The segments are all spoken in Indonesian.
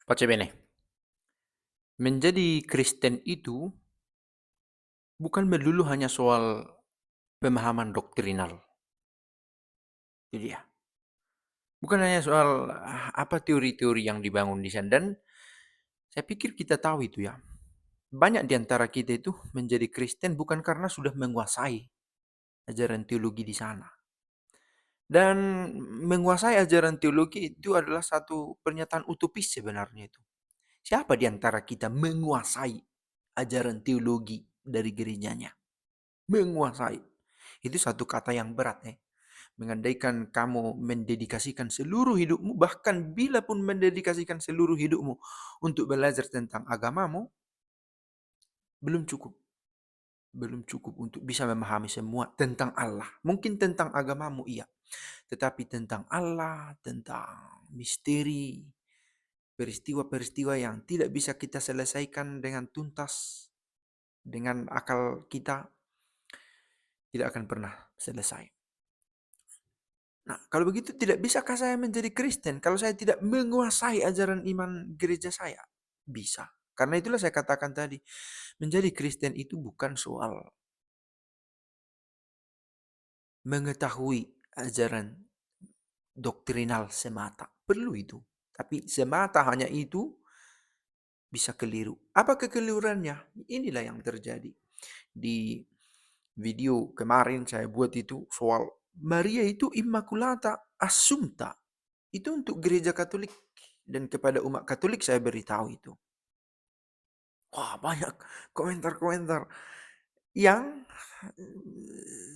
Pace bene, menjadi Kristen itu bukan melulu hanya soal pemahaman doktrinal. Itu dia. Bukan hanya soal apa teori-teori yang dibangun di sana. Dan saya pikir kita tahu itu ya. Banyak di antara kita itu menjadi Kristen bukan karena sudah menguasai ajaran teologi di sana. Dan menguasai ajaran teologi itu adalah satu pernyataan utopis sebenarnya itu. Siapa di antara kita menguasai ajaran teologi dari gerejanya? Menguasai. Itu satu kata yang berat ya. Mengandaikan kamu mendedikasikan seluruh hidupmu, bahkan bila pun mendedikasikan seluruh hidupmu untuk belajar tentang agamamu, belum cukup. Belum cukup untuk bisa memahami semua tentang Allah. Mungkin tentang agamamu iya. Tetapi tentang Allah, tentang misteri, peristiwa-peristiwa yang tidak bisa kita selesaikan dengan tuntas, dengan akal kita, tidak akan pernah selesai. Nah, kalau begitu tidak bisakah saya menjadi Kristen kalau saya tidak menguasai ajaran iman gereja saya? Bisa. Karena itulah saya katakan tadi, menjadi Kristen itu bukan soal mengetahui ajaran doktrinal semata. Perlu itu. Tapi semata hanya itu bisa keliru. Apa kekeliruannya? Inilah yang terjadi. Di video kemarin saya buat itu soal Maria itu Immaculata Assumpta. Itu untuk gereja Katolik dan kepada umat Katolik saya beritahu itu. Wah, banyak komentar-komentar yang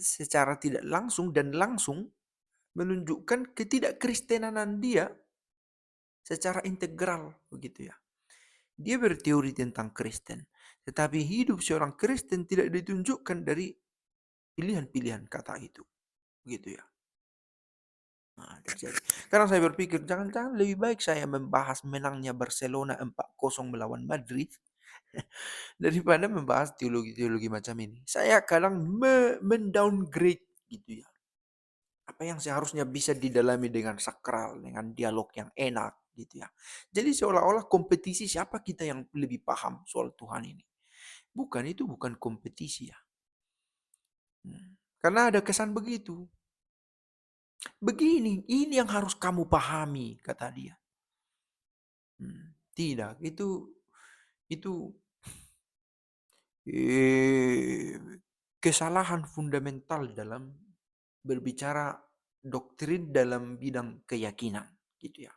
secara tidak langsung dan langsung menunjukkan ketidakkristenanan dia secara integral begitu ya. Dia berteori tentang Kristen, tetapi hidup seorang Kristen tidak ditunjukkan dari pilihan-pilihan kata itu. Begitu ya. Nah, terjadi. Karena saya berpikir jangan-jangan lebih baik saya membahas menangnya Barcelona 4-0 melawan Madrid daripada membahas teologi-teologi macam ini. Saya kadang mendowngrade gitu ya. Apa yang seharusnya bisa didalami dengan sakral, dengan dialog yang enak gitu ya. Jadi seolah-olah kompetisi siapa kita yang lebih paham soal Tuhan ini. Bukan, itu bukan kompetisi ya. Karena ada kesan begitu. Begini, ini yang harus kamu pahami, kata dia. Tidak, itu kesalahan fundamental dalam berbicara doktrin dalam bidang keyakinan, gitu ya.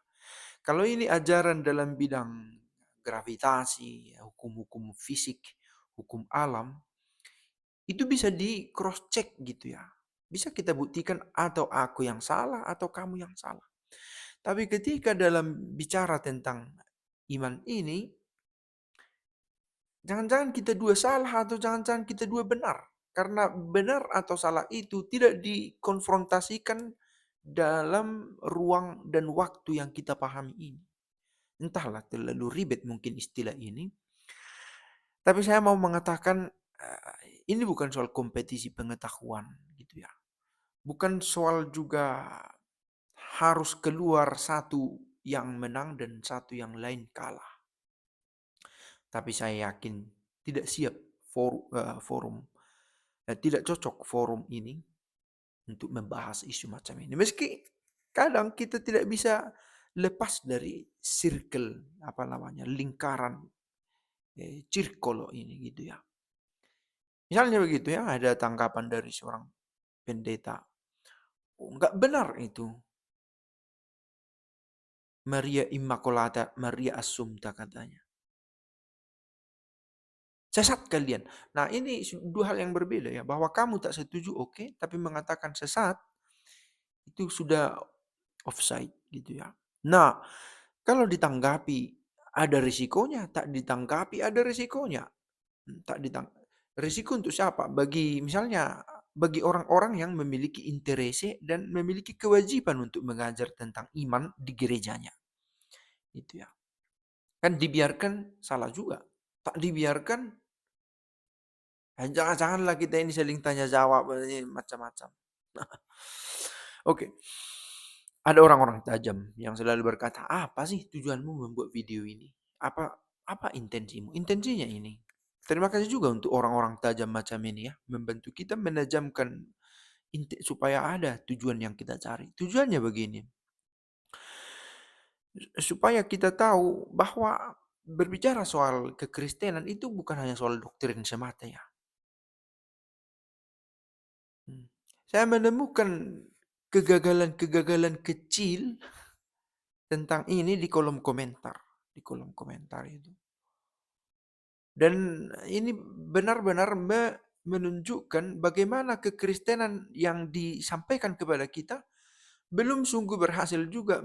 Kalau ini ajaran dalam bidang gravitasi, hukum-hukum fisik, hukum alam, itu bisa di cross check gitu ya. Bisa kita buktikan atau aku yang salah atau kamu yang salah. Tapi ketika dalam bicara tentang iman ini, jangan-jangan kita dua salah atau jangan-jangan kita dua benar. Karena benar atau salah itu tidak dikonfrontasikan dalam ruang dan waktu yang kita pahami ini. Entahlah, terlalu ribet mungkin istilah ini. Tapi saya mau mengatakan ini bukan soal kompetisi pengetahuan gitu ya. Bukan soal juga harus keluar satu yang menang dan satu yang lain kalah. Tapi saya yakin tidak siap forum, tidak cocok forum ini untuk membahas isu macam ini. Meski kadang kita tidak bisa lepas dari circle, apa namanya, lingkaran, circle ini gitu ya. Misalnya begitu ya, ada tanggapan dari seorang pendeta. Oh, enggak benar itu. Maria Immaculata, Maria Assumpta katanya. Sesat kalian. Nah, ini dua hal yang berbeda ya. Bahwa kamu tak setuju, oke, tapi mengatakan sesat itu sudah offside gitu ya. Nah, kalau ditanggapi ada risikonya, tak ditanggapi ada risikonya. Tak ditang risiko untuk siapa? Bagi misalnya bagi orang-orang yang memiliki interese dan memiliki kewajiban untuk mengajar tentang iman di gerejanya. Itu ya. Kan dibiarkan salah juga. Tak dibiarkan, jangan-janganlah kita ini saling tanya jawab macam-macam. Oke. Ada orang-orang tajam yang selalu berkata, "Apa sih tujuanmu membuat video ini? Apa apa intensimu?" Intensinya ini. Terima kasih juga untuk orang-orang tajam macam ini ya, membantu kita menajamkan supaya ada tujuan yang kita cari. Tujuannya begini, supaya kita tahu bahwa berbicara soal kekristenan itu bukan hanya soal doktrin semata ya. Hmm. Saya menemukan kegagalan-kegagalan kecil tentang ini di kolom komentar. Di kolom komentar itu. Dan ini benar-benar menunjukkan bagaimana kekristenan yang disampaikan kepada kita belum sungguh berhasil juga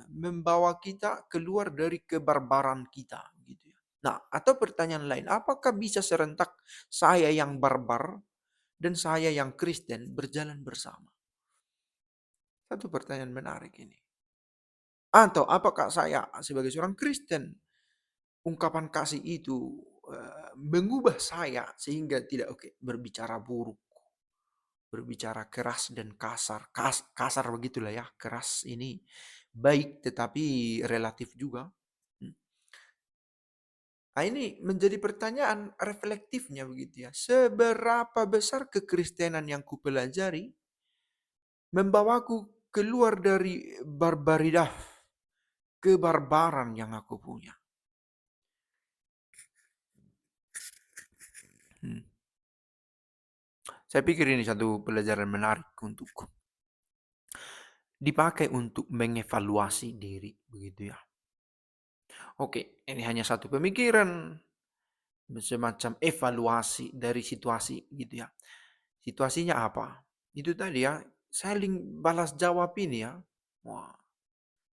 membawa kita keluar dari kebarbaran kita gitu ya. Nah, atau pertanyaan lain, apakah bisa serentak saya yang barbar dan saya yang Kristen berjalan bersama? Satu pertanyaan menarik ini. Atau apakah saya sebagai seorang Kristen, ungkapan kasih itu mengubah saya sehingga tidak berbicara buruk, berbicara keras dan kasar. Kasar begitulah ya, keras ini baik tetapi relatif juga. Hmm. Nah, ini menjadi pertanyaan reflektifnya begitu ya. Seberapa besar kekristenan yang kupelajari membawaku keluar dari barbaridah, kebarbaran yang aku punya. Hmm. Saya pikir ini satu pelajaran menarik untukku. Dipakai untuk mengevaluasi diri, begitu ya. Oke, ini hanya satu pemikiran, semacam evaluasi dari situasi, gitu ya. Situasinya apa? Itu tadi ya, saling balas jawab ini ya. Wah,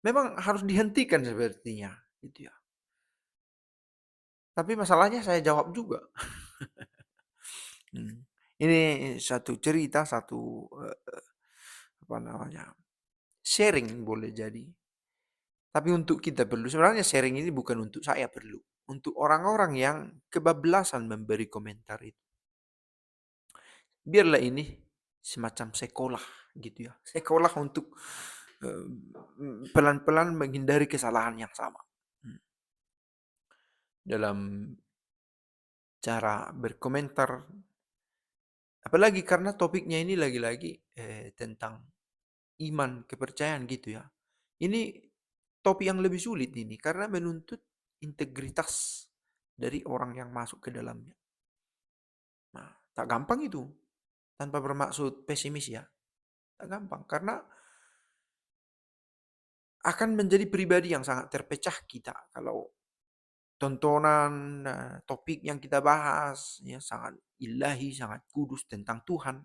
memang harus dihentikan sepertinya, gitu ya. Tapi masalahnya saya jawab juga. Hmm. Ini satu cerita, satu apa namanya, sharing boleh jadi. Tapi untuk kita perlu, sebenarnya sharing ini bukan untuk saya perlu. Untuk orang-orang yang kebablasan memberi komentar itu. Biarlah ini semacam sekolah gitu ya. Sekolah untuk pelan-pelan menghindari kesalahan yang sama. Hmm. Dalam cara berkomentar. Apalagi karena topiknya ini lagi-lagi tentang iman, kepercayaan gitu ya. Ini topik yang lebih sulit ini karena menuntut integritas dari orang yang masuk ke dalamnya. Nah, tak gampang itu. Tanpa bermaksud pesimis ya. Tak gampang karena akan menjadi pribadi yang sangat terpecah kita kalau tontonan topik yang kita bahas ya sangat ilahi, sangat kudus tentang Tuhan.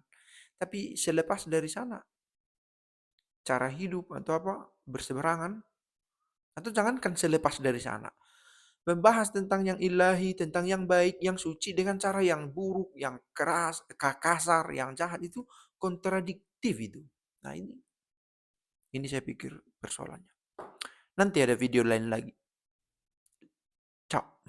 Tapi selepas dari sana cara hidup atau apa berseberangan atau jangankan selepas dari sana. Membahas tentang yang ilahi, tentang yang baik, yang suci dengan cara yang buruk, yang keras, kasar, yang jahat itu kontradiktif itu. Nah, ini saya pikir persoalannya. Nanti ada video lain lagi. Ciao.